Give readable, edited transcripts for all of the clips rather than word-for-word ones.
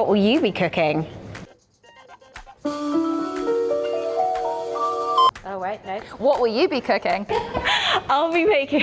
What will you be cooking? Oh wait, no. What will you be cooking? I'll be making...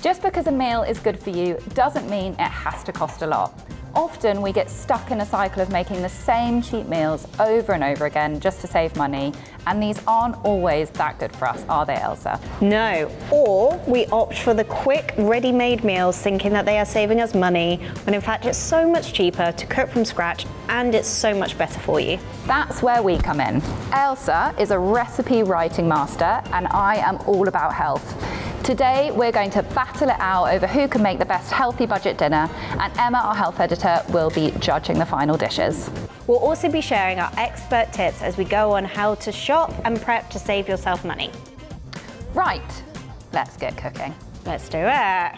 Just because a meal is good for you doesn't mean it has to cost a lot. Often we get stuck in a cycle of making the same cheap meals over and over again just to save money, and these aren't always that good for us, are they, Ailsa? No, or we opt for the quick, ready-made meals thinking that they are saving us money, when in fact it's so much cheaper to cook from scratch and it's so much better for you. That's where we come in. Ailsa is a recipe writing master, and I am all about health. Today, we're going to battle it out over who can make the best healthy budget dinner, and Emma, our health editor, will be judging the final dishes. We'll also be sharing our expert tips as we go on how to shop and prep to save yourself money. Right, let's get cooking. Let's do it.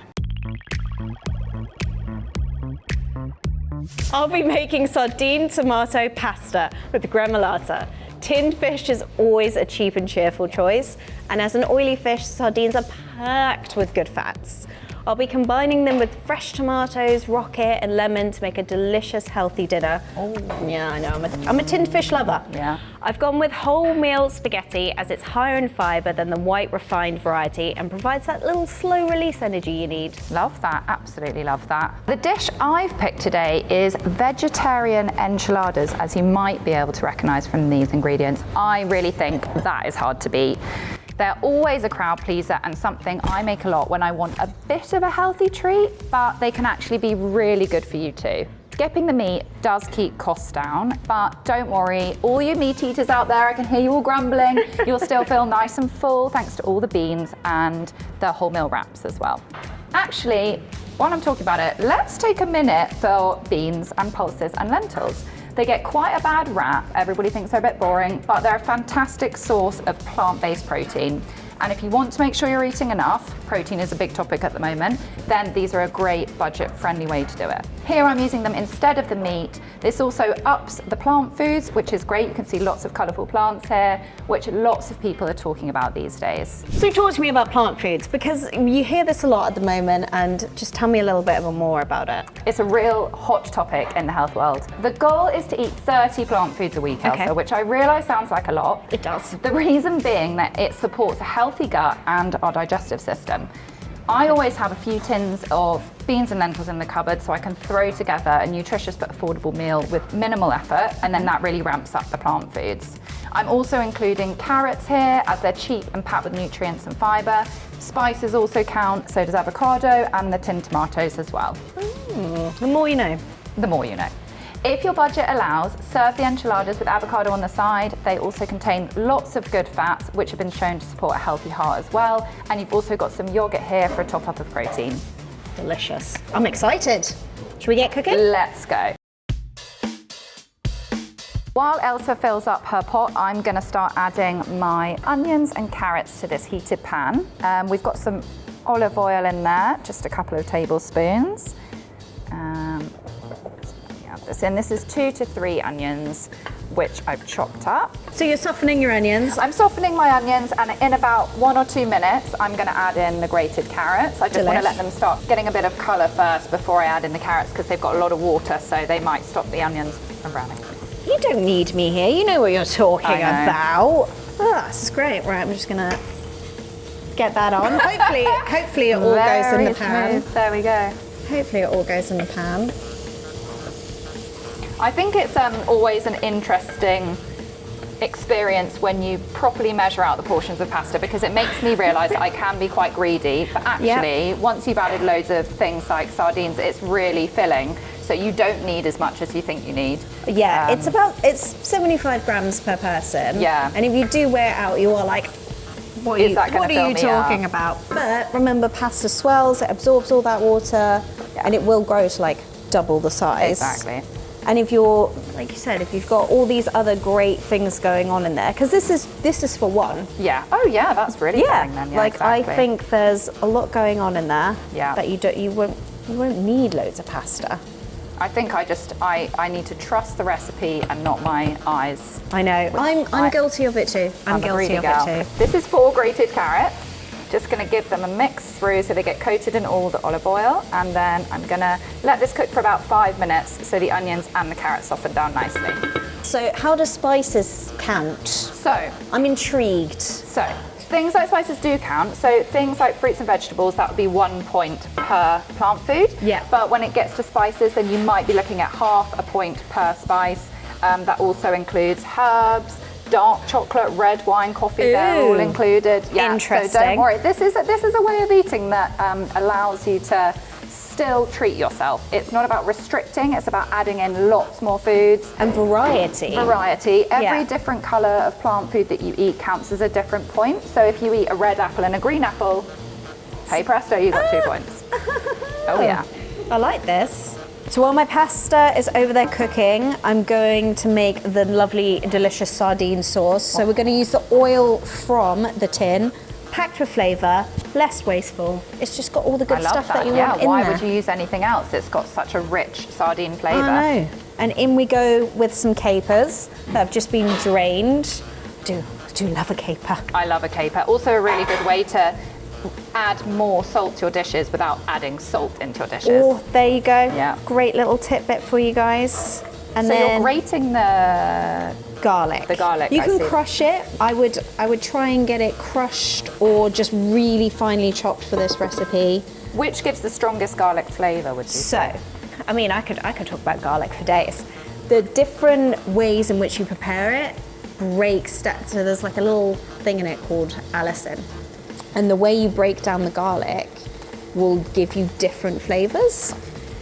I'll be making sardine tomato pasta with gremolata. Tinned fish is always a cheap and cheerful choice, and as an oily fish, sardines are packed with good fats. I'll be combining them with fresh tomatoes, rocket and lemon to make a delicious, healthy dinner. Oh, yeah, I know, I'm a tinned fish lover. Yeah. I've gone with wholemeal spaghetti as it's higher in fibre than the white refined variety and provides that little slow release energy you need. Love that, absolutely love that. The dish I've picked today is vegetarian enchiladas, as you might be able to recognise from these ingredients. I really think that is hard to beat. They're always a crowd pleaser and something I make a lot when I want a bit of a healthy treat, but they can actually be really good for you too. Skipping the meat does keep costs down, but don't worry, all you meat eaters out there, I can hear you all grumbling, you'll still feel nice and full thanks to all the beans and the wholemeal wraps as well. Actually, while I'm talking about it, let's take a minute for beans and pulses and lentils. They get quite a bad rap, everybody thinks they're a bit boring, but they're a fantastic source of plant-based protein. And if you want to make sure you're eating enough, protein is a big topic at the moment, then these are a great budget-friendly way to do it. Here I'm using them instead of the meat. This also ups the plant foods, which is great. You can see lots of colourful plants here, which lots of people are talking about these days. So talk to me about plant foods, because you hear this a lot at the moment, and just tell me a little bit more about it. It's a real hot topic in the health world. The goal is to eat 30 plant foods a week, Ailsa, which I realise sounds like a lot. It does. The reason being that it supports a healthy gut and our digestive system. I always have a few tins of beans and lentils in the cupboard so I can throw together a nutritious but affordable meal with minimal effort, and then that really ramps up the plant foods. I'm also including carrots here as they're cheap and packed with nutrients and fibre. Spices also count, so does avocado and the tinned tomatoes as well. The more you know. The more you know. If your budget allows, serve the enchiladas with avocado on the side. They also contain lots of good fats, which have been shown to support a healthy heart as well. And you've also got some yogurt here for a top up of protein. Delicious. I'm excited. Should we get cooking? Let's go. While Ailsa fills up her pot, I'm going to start adding my onions and carrots to this heated pan. We've got some olive oil in there, just a couple of tablespoons. This is 2 to 3 onions, which I've chopped up. So you're softening your onions? I'm softening my onions, and in about 1 or 2 minutes, I'm going to add in the grated carrots. I just want to let them start getting a bit of colour first before I add in the carrots, because they've got a lot of water, so they might stop the onions from browning. You don't need me here. You know what you're talking about. Oh, this is great. Right, I'm just going to get that on. Hopefully it all goes in the pan. Smooth. There we go. Hopefully it all goes in the pan. I think it's always an interesting experience when you properly measure out the portions of pasta, because it makes me realise that I can be quite greedy, but actually once you've added loads of things like sardines, it's really filling, so you don't need as much as you think you need. Yeah, it's 75 grams per person. Yeah. And if you do wear it out, you are like, what are you talking about? But remember, pasta swells, it absorbs all that water, and it will grow to like double the size. Exactly. And if you're, like you said, if you've got all these other great things going on in there, because this is for one. Yeah. Oh yeah, that's really filling then. Yeah, like exactly. I think there's a lot going on in there. Yeah. That you won't need loads of pasta. I think I need to trust the recipe and not my eyes. I know. I'm guilty of it too. I'm a guilty greedy of girl. it too. This is 4 grated carrots. Just gonna give them a mix through so they get coated in all the olive oil, and then I'm gonna let this cook for about 5 minutes so the onions and the carrots soften down nicely. So how do spices count? So, I'm intrigued. So, things like spices do count. So things like fruits and vegetables, that would be 1 point per plant food. Yeah. But when it gets to spices, then you might be looking at half a point per spice. That also includes herbs, dark chocolate, red wine, coffee, they're all included. Yeah, interesting. So don't worry, this is a way of eating that allows you to still treat yourself. It's not about restricting, it's about adding in lots more foods. And variety. Variety. Every Yeah. different colour of plant food that you eat counts as a different point. So if you eat a red apple and a green apple, hey presto, you got 2 points. Oh yeah. I like this. So while my pasta is over there cooking, I'm going to make the lovely, delicious sardine sauce. So we're going to use the oil from the tin, packed with flavour, less wasteful. It's just got all the good I love stuff that you yeah, want in why there. would you use anything else? It's got such a rich sardine flavour. I know. And in we go with some capers that have just been drained. I do love a caper. I love a caper. Also a really good way to add more salt to your dishes without adding salt into your dishes. Oh, there you go. Yeah. Great little tidbit for you guys. And so then you're grating the garlic. The garlic, You I can see. crush it. I would try and get it crushed or just really finely chopped for this recipe. Which gives the strongest garlic flavour, would you say? So, I mean, I could talk about garlic for days. The different ways in which you prepare it breaks down. So there's like a little thing in it called allicin, and the way you break down the garlic will give you different flavors.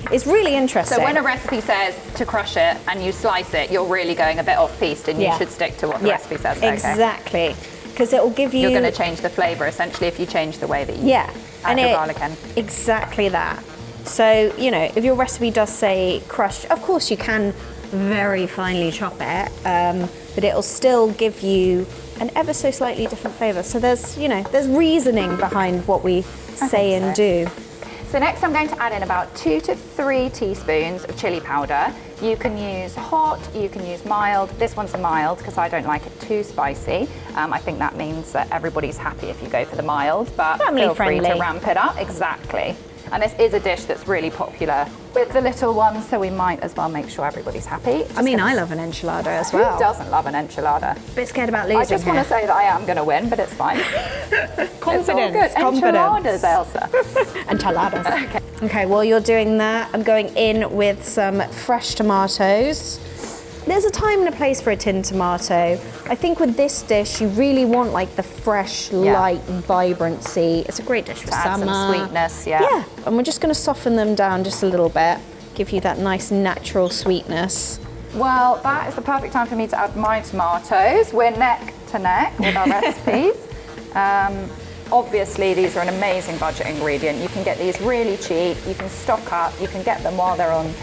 It's really interesting. So when a recipe says to crush it and you slice it, you're really going a bit off-piste and you Yeah. should stick to what the recipe says. Okay. Exactly, because it will give you. You're going to change the flavour essentially if you change the way that you Yeah, add your garlic in. Exactly that. So, you know, if your recipe does say crushed, of course you can very finely chop it, but it'll still give you an ever so slightly different flavour. So there's reasoning behind what we say and do. So next I'm going to add in about 2 to 3 teaspoons of chilli powder. You can use hot, you can use mild. This one's a mild because I don't like it too spicy. I think that means that everybody's happy if you go for the mild, but Family feel free friendly. to ramp it up. Exactly. And this is a dish that's really popular with the little ones, so we might as well make sure everybody's happy. I mean, I love an enchilada as well. Who doesn't love an enchilada? Bit scared about losing I just want to say that I am going to win, but it's fine. confidence. It's all good. Enchiladas, Ailsa. Enchiladas. Okay, while you're doing that, I'm going in with some fresh tomatoes. There's a time and a place for a tin tomato. I think with this dish, you really want like the fresh, light vibrancy. It's a great dish for Add summer. some sweetness, yeah. Yeah, and we're just going to soften them down just a little bit, give you that nice natural sweetness. Well, that is the perfect time for me to add my tomatoes. We're neck to neck with our recipes. Obviously, these are an amazing budget ingredient. You can get these really cheap. You can stock up. You can get them while they're on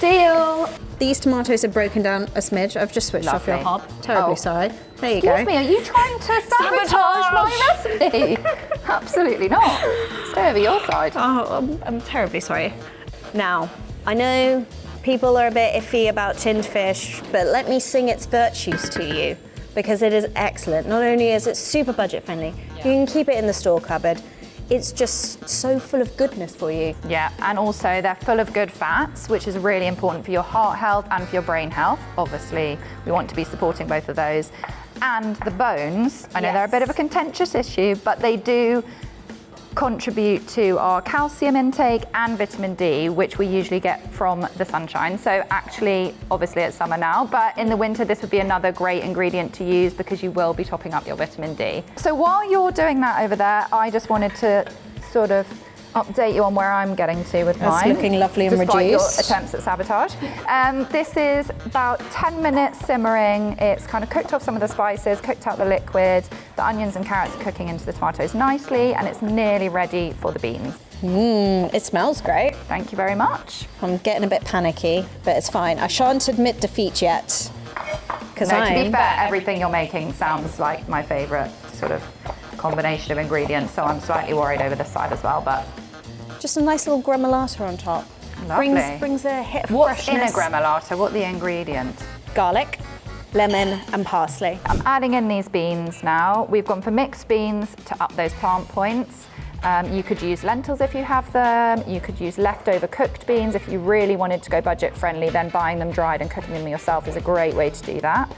deal. These tomatoes are broken down a smidge. I've just switched off your Lovely. hob. Terribly Oh. sorry. There you Excuse go. me, are you trying to sabotage my recipe? Absolutely not. Stay over your side. Oh, I'm terribly sorry. Now, I know people are a bit iffy about tinned fish, but let me sing its virtues to you because it is excellent. Not only is it super budget friendly, you can keep it in the store cupboard. It's just so full of goodness for you. Yeah, and also they're full of good fats, which is really important for your heart health and for your brain health. Obviously, we want to be supporting both of those. And the bones, I know they're a bit of a contentious issue, but they do contribute to our calcium intake and vitamin D, which we usually get from the sunshine. So actually, obviously it's summer now, but in the winter this would be another great ingredient to use because you will be topping up your vitamin D. So while you're doing that over there, I just wanted to sort of update you on where I'm getting to with That's mine. looking lovely and despite your reduced. attempts at sabotage. This is about 10 minutes simmering. It's kind of cooked off some of the spices, cooked out the liquid. The onions and carrots are cooking into the tomatoes nicely, and it's nearly ready for the beans. It smells great. Thank you very much. I'm getting a bit panicky, but it's fine. I shan't admit defeat yet. Because No, to be fair, everything you're making sounds like my favourite sort of combination of ingredients, so I'm slightly worried over this side as well, but just a nice little gremolata on top. Lovely. Brings a hit of What's in a freshness. gremolata? What are the ingredients? Garlic, lemon, and parsley. I'm adding in these beans now. We've gone for mixed beans to up those plant points. You could use lentils if you have them. You could use leftover cooked beans if you really wanted to go budget friendly. Then buying them dried and cooking them yourself is a great way to do that.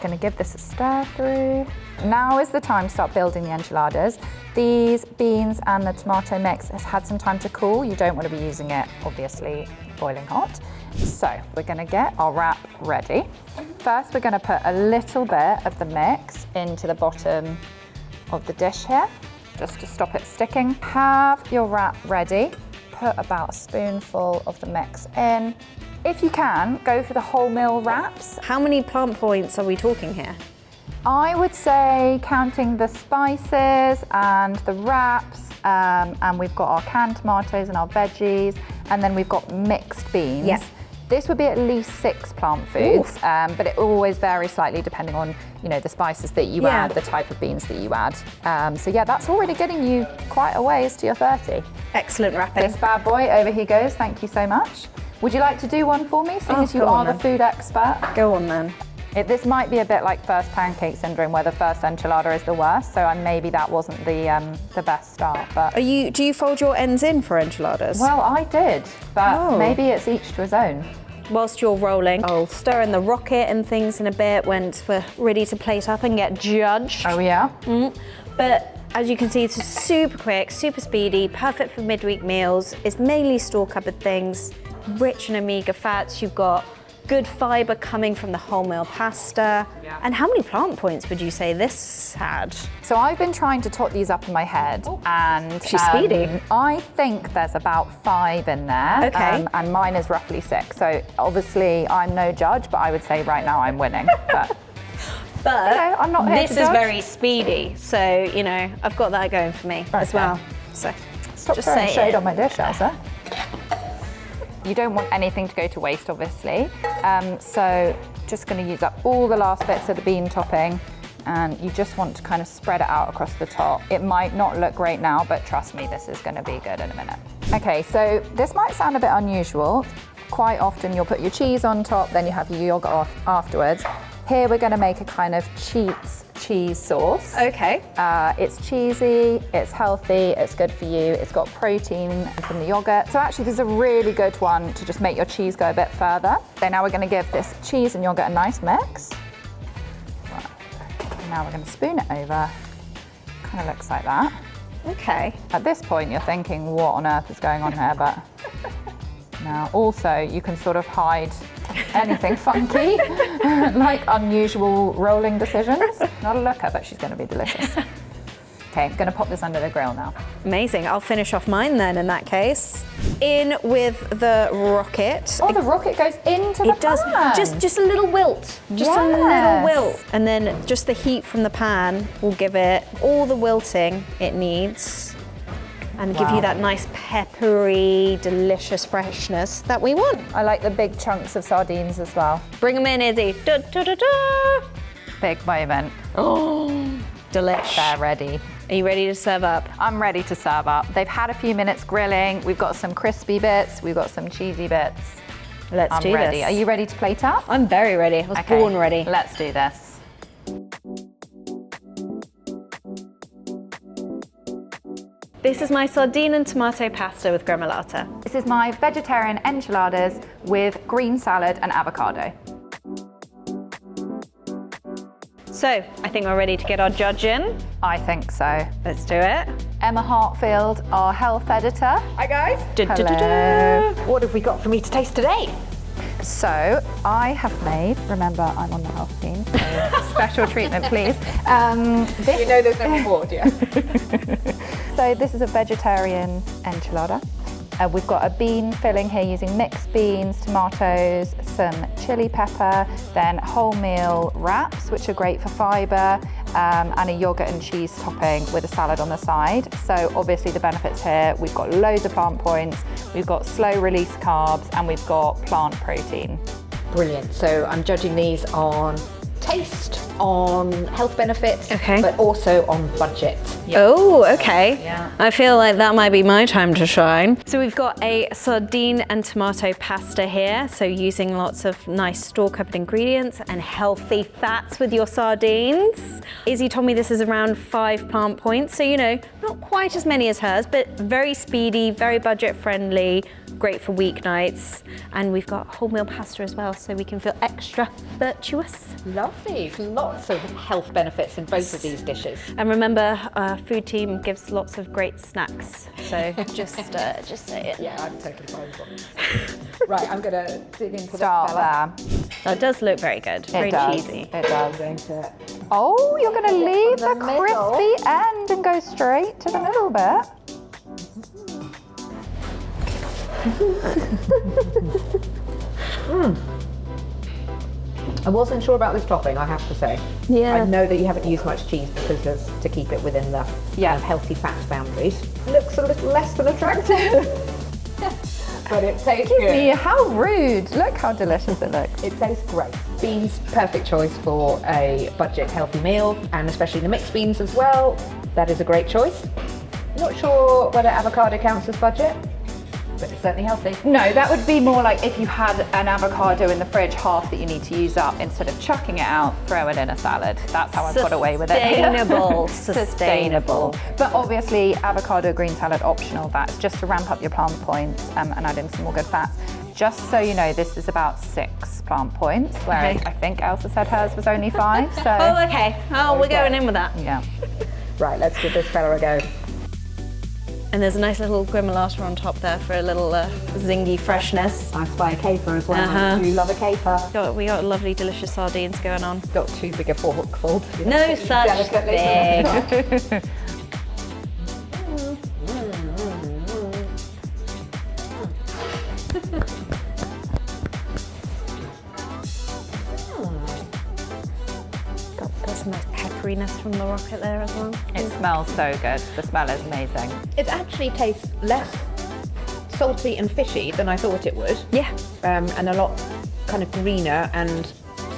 Gonna give this a stir through. Now is the time to start building the enchiladas. These beans and the tomato mix has had some time to cool. You don't want to be using it, obviously, boiling hot. So we're gonna get our wrap ready. First, we're gonna put a little bit of the mix into the bottom of the dish here, just to stop it sticking. Have your wrap ready. Put about a spoonful of the mix in. If you can, go for the wholemeal wraps. How many plant points are we talking here? I would say counting the spices and the wraps, and we've got our canned tomatoes and our veggies, and then we've got mixed beans. Yeah. This would be at least 6 plant foods, but it always varies slightly depending on, you know, the spices that you add, the type of beans that you add. So yeah, that's already getting you quite a ways to your 30. Excellent wrapping. This bad boy, over he goes. Thank you so much. Would you like to do one for me, seeing as you are the food expert? Go on then. This might be a bit like first pancake syndrome, where the first enchilada is the worst. So maybe that wasn't the best start. But Do you fold your ends in for enchiladas? well, I did, but maybe it's each to his own. Whilst you're rolling, I'll stir in the rocket and things in a bit once we're ready to plate up and get judged. Oh yeah. But as you can see, it's super quick, super speedy, perfect for midweek meals. It's mainly store cupboard things, rich in omega fats. You've got good fibre coming from the wholemeal pasta. Yeah. And how many plant points would you say this had? So I've been trying to tot these up in my head, and She's speedy. I think there's about 5 in there, Okay. and mine is roughly 6. So obviously I'm no judge, but I would say right now I'm winning. But But you know, I'm not here this to is judge. very speedy, so you know I've got that going for me as Okay. well. So Stop just throwing say shade it. on my dish, Ailsa. You don't want anything to go to waste, obviously. So just going to use up all the last bits of the bean topping, and you just want to kind of spread it out across the top. It might not look great now, but trust me, this is going to be good in a minute. Okay, so this might sound a bit unusual. Quite often you'll put your cheese on top, then you have your yogurt off afterwards. Here we're going to make a kind of Cheats cheese sauce. Okay. It's cheesy, it's healthy, it's good for you, it's got protein from the yogurt. So actually this is a really good one to just make your cheese go a bit further. So now we're going to give this cheese and yogurt a nice mix. Right. Now we're going to spoon it over. Kind of looks like that. Okay. At this point you're thinking, what on earth is going on here? But now also you can sort of hide anything funky, like unusual rolling decisions. Not a looker, but she's going to be delicious. Okay, I'm going to pop this under the grill now. Amazing. I'll finish off mine then in that case. In with the rocket. Oh, the rocket goes into the It does. pan. Just a little wilt. Just a little Yes. wilt. And then just the heat from the pan will give it all the wilting it needs and give Wow. you that nice peppery, delicious freshness that we want. I like the big chunks of sardines as well. Bring them in, Izzy. Da, da, da, da. Big moment. Oh, delish. They're ready. Are you ready to serve up? I'm ready to serve up. They've had a few minutes grilling. We've got some crispy bits. We've got some cheesy bits. Let's I'm do ready. this. Are you ready to plate up? I'm very ready. I was Okay, born ready. Let's do this. This is my sardine and tomato pasta with gremolata. This is my vegetarian enchiladas with green salad and avocado. So, I think we're ready to get our judge in. I think so. Let's do it. Emma Hartfield, our health editor. Hi guys. Hello. What have we got for me to taste today? So I have made, remember I'm on the health team, so special treatment please. This, You know there's no reward, yeah. so this is a vegetarian enchilada. We've got a bean filling here using mixed beans, tomatoes, some chili pepper, then wholemeal wraps, which are great for fibre, and a yogurt and cheese topping with a salad on the side. So obviously the benefits here, we've got loads of plant points, we've got slow release carbs, and we've got plant protein. Brilliant. So I'm judging these on taste, on health benefits, Okay. but also on budget. Oh, okay. Yeah. I feel like that might be my time to shine. So we've got a sardine and tomato pasta here. So using lots of nice store-cut ingredients and healthy fats with your sardines. Izzy told me this is around 5 plant points. So, you know, not quite as many as hers, but very speedy, very budget friendly, great for weeknights. And we've got wholemeal pasta as well, so we can feel extra virtuous. Lovely. Lots of health benefits in both of these dishes. And remember, our food team gives lots of great snacks. So just say it. Yeah, I'm totally fine with it. Right, I'm going to dig into Start this fella. there. That does look very good. Very It does. cheesy. It does. I'm going to Oh, you're going to leave the the middle. crispy end and go straight to the middle bit. I wasn't sure about this topping, I have to say. Yeah. I know that you haven't used much cheese because of, to keep it within the healthy fats boundaries. Looks a little less than attractive, but it tastes good. How rude. Look how delicious it looks. It tastes great. Beans, perfect choice for a budget healthy meal, and especially the mixed beans as well. That is a great choice. Not sure whether avocado counts as budget, but it's certainly healthy. No, that would be more like if you had an avocado in the fridge, half that you need to use up, instead of chucking it out, throw it in a salad. That's how I've got away with it. Sustainable. Sustainable. But obviously, avocado green salad optional. That's just to ramp up your plant points and add in some more good fats. Just so you know, this is about 6 plant points, whereas Okay. I think Elsa said hers was only 5. So Oh, okay. Oh, we're going in with that. yeah. Right, let's give this fella a go. And there's a nice little gremolata on top there for a little zingy freshness. I spy a caper as well. Uh-huh. I do love a caper. We got lovely, delicious sardines going on. Got too big a forkful. No such Delicately. thing. Got some nice pepperiness from the rocket there as well. It smells so good. The smell is amazing. It actually tastes less salty and fishy than I thought it would. Yeah. And a lot kind of greener, and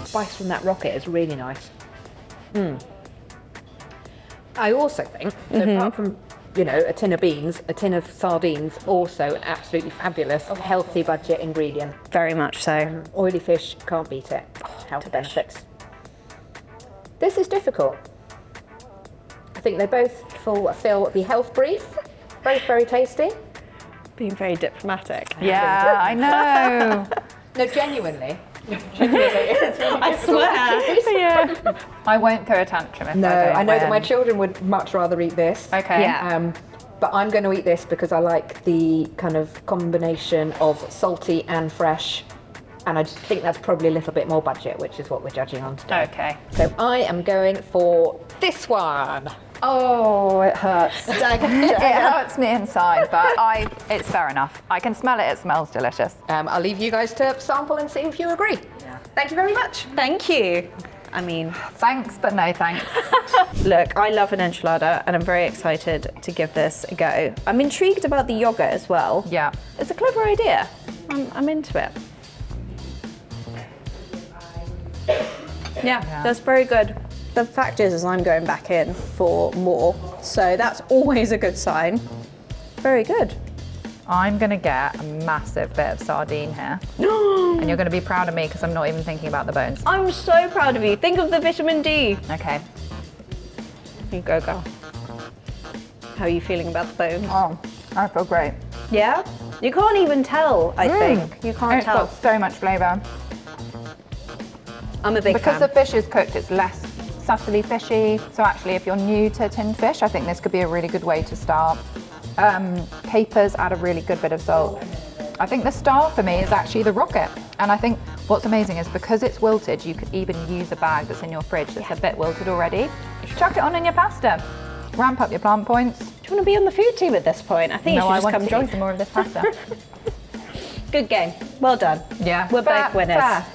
spice from that rocket is really nice. I also think that apart from, you know, a tin of beans, a tin of sardines, also an absolutely fabulous healthy budget ingredient. Very much so. Oily fish, can't beat it. Health benefits. This is difficult. I think they both fill the health brief. Both very tasty. Being very diplomatic. Yeah, I know. No, genuinely. I swear. Yeah. I won't throw a tantrum if No, I don't I know that my win. children would much rather eat this. Okay. Yeah. But I'm going to eat this because I like the kind of combination of salty and fresh. And I just think that's probably a little bit more budget, which is what we're judging on today. Okay. So I am going for this one. Oh, it hurts. It hurts me inside, but it's fair enough. I can smell it. It smells delicious. I'll leave you guys to sample and see if you agree. Thank you very much. Thank you. I mean, Thanks, but no thanks. look, I love an enchilada and I'm very excited to give this a go. I'm intrigued about the yogurt as well. Yeah. It's a clever idea. I'm into it. Yeah, that's very good. The fact is I'm going back in for more, so that's always a good sign. Very good. I'm going to get a massive bit of sardine here. And you're going to be proud of me because I'm not even thinking about the bones. I'm so proud of you. Think of the vitamin D. Okay. You go, girl. How are you feeling about the bones? Oh, I feel great. Yeah? You can't even tell, I think. You can't It's tell. got so much flavour. I'm a big Because fan. the fish is cooked, it's less subtly fishy. So actually, if you're new to tinned fish, I think this could be a really good way to start. Capers add a really good bit of salt. I think the star for me is actually the rocket. And I think what's amazing is because it's wilted, you could even use a bag that's in your fridge that's a bit wilted already. Chuck it on in your pasta. Ramp up your plant points. Do you want to be on the food team at this point? I think No, you I should want just to come eat join. some more of this pasta. Good game. Well done. Yeah. We're both winners. Fair.